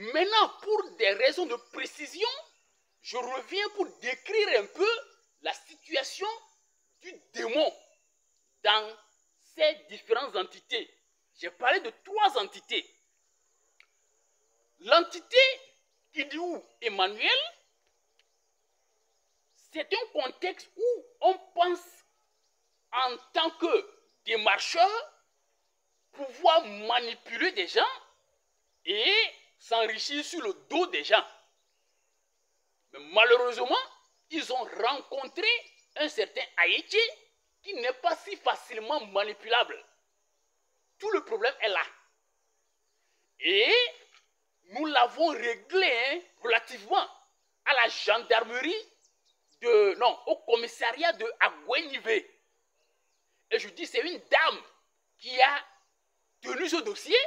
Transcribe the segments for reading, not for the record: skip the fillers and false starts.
Maintenant, pour des raisons de précision, je reviens pour décrire un peu la situation du démon dans ces différentes entités. J'ai parlé de 3 entités. L'entité Kidiou Emmanuel, c'est un contexte où on pense en tant que démarcheur pouvoir manipuler des gens et s'enrichir sur le dos des gens. Mais malheureusement, ils ont rencontré un certain Haïti qui n'est pas si facilement manipulable. Tout le problème est là. Et nous l'avons réglé relativement à la gendarmerie au commissariat de Agouenivé. Et je dis, c'est une dame qui a tenu ce dossier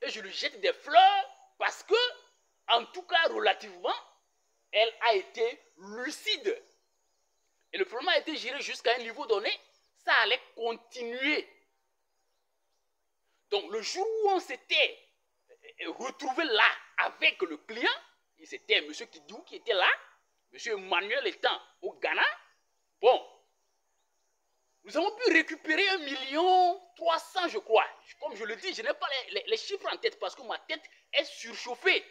et je lui jette des fleurs parce que, en tout cas relativement, elle a été lucide. Et le problème a été géré jusqu'à un niveau donné, ça allait continuer. Donc le jour où on s'était retrouvé là avec le client, c'était M. Kidou qui était là, M. Emmanuel étant au Ghana, bon, nous avons pu récupérer 1,3 million, je crois. Comme je le dis, je n'ai pas les chiffres en tête parce que ma tête est surchauffée.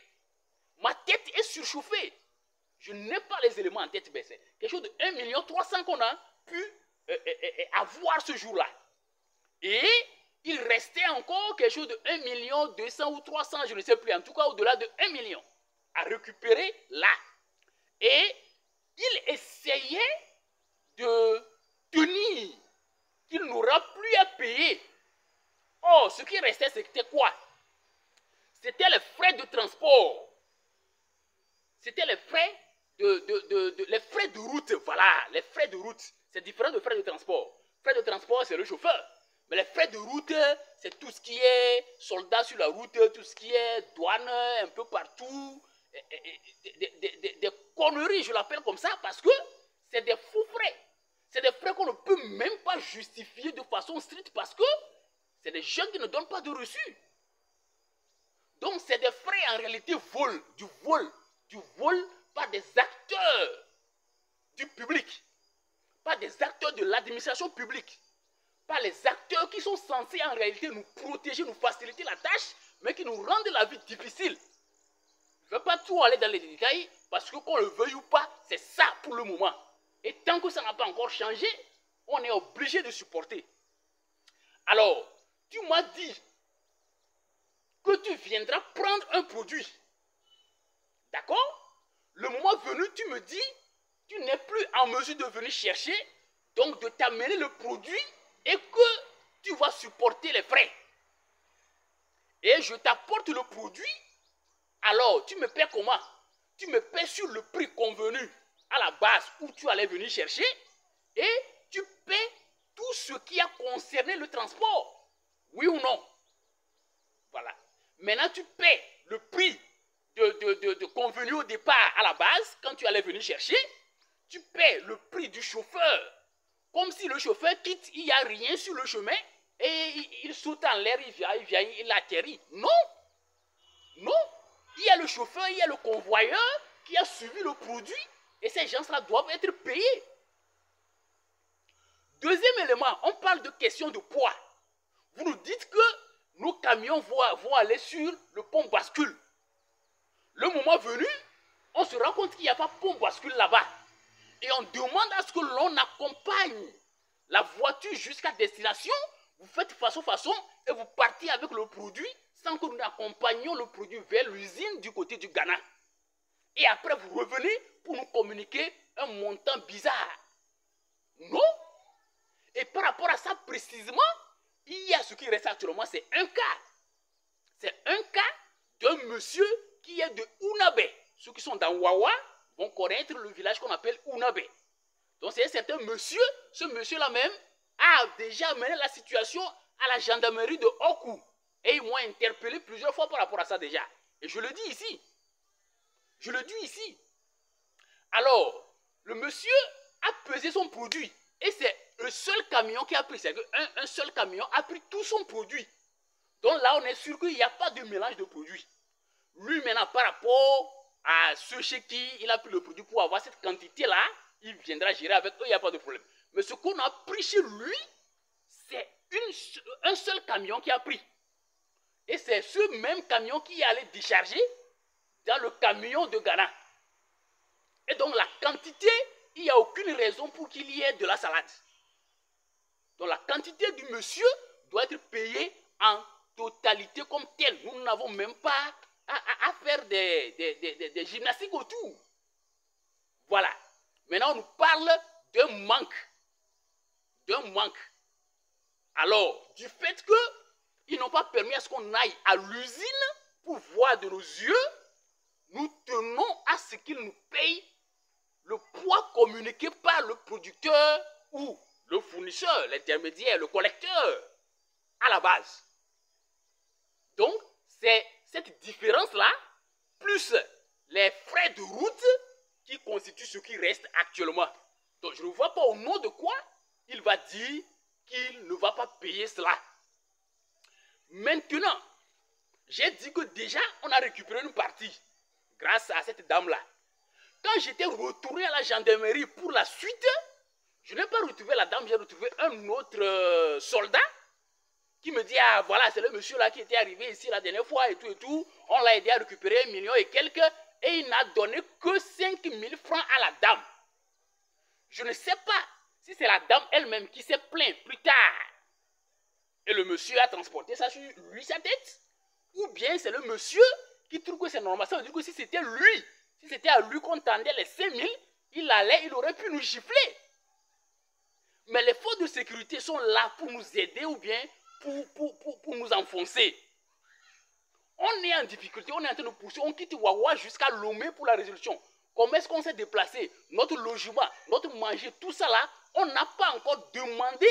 Ma tête est surchauffée. Je n'ai pas les éléments en tête, mais c'est quelque chose de 1,3 million qu'on a pu avoir ce jour-là. Et il restait encore quelque chose de 1,2 million ou 300, je ne sais plus, en tout cas au-delà de 1 million à récupérer là. Et il essayait de tenir qu'il n'aura plus à payer. Or, ce qui restait, c'était quoi? C'était les frais de transport. C'était les frais les frais de route, voilà, les frais de route. C'est différent de frais de transport. Frais de transport, c'est le chauffeur. Mais les frais de route, c'est tout ce qui est soldats sur la route, tout ce qui est douane, un peu partout. Des conneries, je l'appelle comme ça, parce que c'est des faux frais. C'est des frais qu'on ne peut même pas justifier de façon stricte parce que c'est des gens qui ne donnent pas de reçu. Donc c'est des frais en réalité du vol par des acteurs du public, par des acteurs de l'administration publique, par les acteurs qui sont censés en réalité nous protéger, nous faciliter la tâche, mais qui nous rendent la vie difficile. Je ne vais pas trop aller dans les détails, parce que qu'on le veuille ou pas, c'est ça pour le moment. Et tant que ça n'a pas encore changé, on est obligé de supporter. Alors, tu m'as dit que tu viendras prendre un produit. D'accord? Le moment venu, tu me dis, tu n'es plus en mesure de venir chercher, donc de t'amener le produit et que tu vas supporter les frais. Et je t'apporte le produit, alors tu me paies comment? Tu me paies sur le prix convenu à la base où tu allais venir chercher et tu paies tout ce qui a concerné le transport. Oui ou non? Voilà. Maintenant, tu paies le prix de convenu au départ à la base, quand tu allais venir chercher, tu paies le prix du chauffeur, comme si le chauffeur quitte, il n'y a rien sur le chemin, et il saute en l'air, il atterrit. Non, non, il y a le chauffeur, il y a le convoyeur qui a suivi le produit, et ces gens-là doivent être payés. Deuxième élément, on parle de question de poids. Vous nous dites que nos camions vont aller sur le pont bascule. Le moment venu, on se rend compte qu'il n'y a pas de pont bascule là-bas. Et on demande à ce que l'on accompagne la voiture jusqu'à destination. Vous faites façon et vous partez avec le produit sans que nous accompagnions le produit vers l'usine du côté du Ghana. Et après, vous revenez pour nous communiquer un montant bizarre. Non. Et par rapport à ça précisément, il y a ce qui reste actuellement, c'est un cas. C'est un cas d'un monsieur qui est de Unabe. Ceux qui sont dans Wawa vont connaître le village qu'on appelle Unabe. Donc c'est un certain monsieur, ce monsieur-là même a déjà amené la situation à la gendarmerie de Oku. Et ils m'ont interpellé plusieurs fois par rapport à ça déjà. Et je le dis ici. Je le dis ici. Alors, le monsieur a pesé son produit. Et c'est le seul camion qui a pris. C'est un seul camion a pris tout son produit. Donc là, on est sûr qu'il n'y a pas de mélange de produits. lui maintenant par rapport à ceux chez qui il a pris le produit pour avoir cette quantité-là, il viendra gérer avec eux, il n'y a pas de problème. Mais ce qu'on a pris chez lui, c'est un seul camion qui a pris. Et c'est ce même camion qui est allé décharger dans le camion de Ghana. Et donc la quantité, il n'y a aucune raison pour qu'il y ait de la salade. Donc la quantité du monsieur doit être payée en totalité comme telle. Nous n'avons même pas à faire des gymnastiques autour. Voilà. Maintenant, on nous parle d'un manque. D'un manque. Alors, du fait qu'ils n'ont pas permis à ce qu'on aille à l'usine pour voir de nos yeux, nous tenons à ce qu'ils nous payent le poids communiqué par le producteur ou le fournisseur, l'intermédiaire, le collecteur, à la base. Donc, c'est cette différence-là, plus les frais de route qui constituent ce qui reste actuellement. Donc, je ne vois pas au nom de quoi il va dire qu'il ne va pas payer cela. Maintenant, j'ai dit que déjà, on a récupéré une partie grâce à cette dame-là. Quand j'étais retourné à la gendarmerie pour la suite, je n'ai pas retrouvé la dame, j'ai retrouvé un autre soldat qui me dit, ah voilà, c'est le monsieur là qui était arrivé ici la dernière fois et tout, on l'a aidé à récupérer 1 million et quelques, et il n'a donné que 5 000 francs à la dame. Je ne sais pas si c'est la dame elle-même qui s'est plainte plus tard, et le monsieur a transporté ça sur lui, sa tête, ou bien c'est le monsieur qui trouve que c'est normal. Ça veut dire que si c'était lui, si c'était à lui qu'on tendait les 5 000, il aurait pu nous gifler. Mais les forces de sécurité sont là pour nous aider ou bien pour nous enfoncer. On est en difficulté, on est en train de pousser, on quitte Wawa jusqu'à Lomé pour la résolution. Comment est-ce qu'on s'est déplacé? Notre logement, notre manger, tout ça là, on n'a pas encore demandé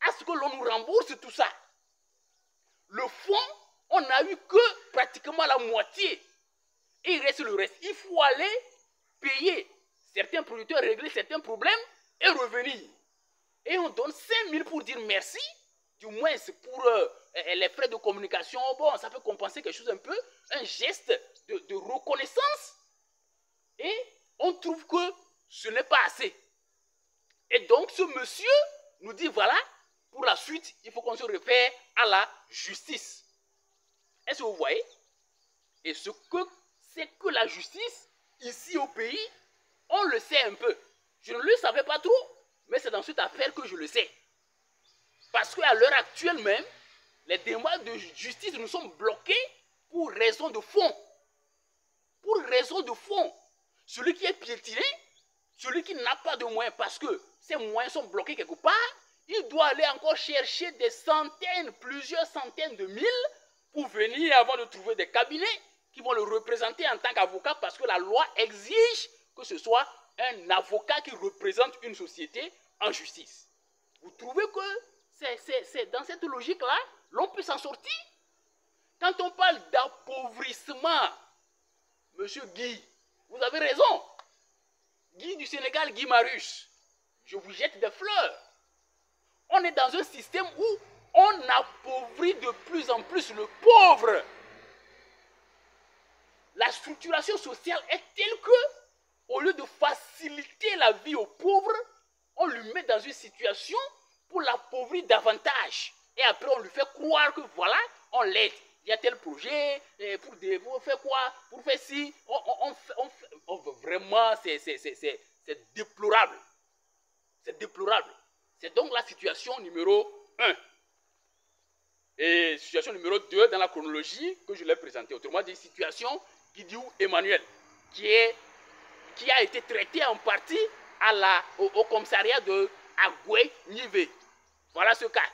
à ce que l'on nous rembourse tout ça. Le fonds, on n'a eu que pratiquement la moitié. Et il reste le reste. Il faut aller payer certains producteurs, régler certains problèmes et revenir. Et on donne 5 000 pour dire merci. Du moins, c'est pour les frais de communication. Bon, ça peut compenser quelque chose un peu. Un geste de reconnaissance. Et on trouve que ce n'est pas assez. Et donc, ce monsieur nous dit, voilà, pour la suite, il faut qu'on se réfère à la justice. Est-ce que vous voyez? Et ce que c'est que la justice, ici au pays, on le sait un peu. Je ne le savais pas trop, mais c'est dans cette affaire que je le sais. Parce qu'à l'heure actuelle même, les demandes de justice nous sont bloquées pour raison de fond. Pour raison de fond. Celui qui est piétiné, celui qui n'a pas de moyens, parce que ses moyens sont bloqués quelque part, il doit aller encore chercher des centaines, plusieurs centaines de mille pour venir avant de trouver des cabinets qui vont le représenter en tant qu'avocat parce que la loi exige que ce soit un avocat qui représente une société en justice. Vous trouvez que c'est dans cette logique-là, l'on peut s'en sortir? Quand on parle d'appauvrissement, monsieur Guy, vous avez raison. Guy du Sénégal, Guy Marius, je vous jette des fleurs. On est dans un système où on appauvrit de plus en plus le pauvre. La structuration sociale est telle que, au lieu de faciliter la vie aux pauvres, on lui met dans une situation pour l'appauvrir davantage. Et après, on lui fait croire que voilà, on l'aide. Il y a tel projet, pour faire quoi? Pour faire ci. Vraiment, c'est déplorable. C'est déplorable. C'est donc la situation numéro 1. Et situation numéro 2 dans la chronologie que je l'ai présentée. Autrement dit, situation Gidiou Emmanuel, qui a été traité en partie au commissariat de Agoué Nivé. Voilà ce cas.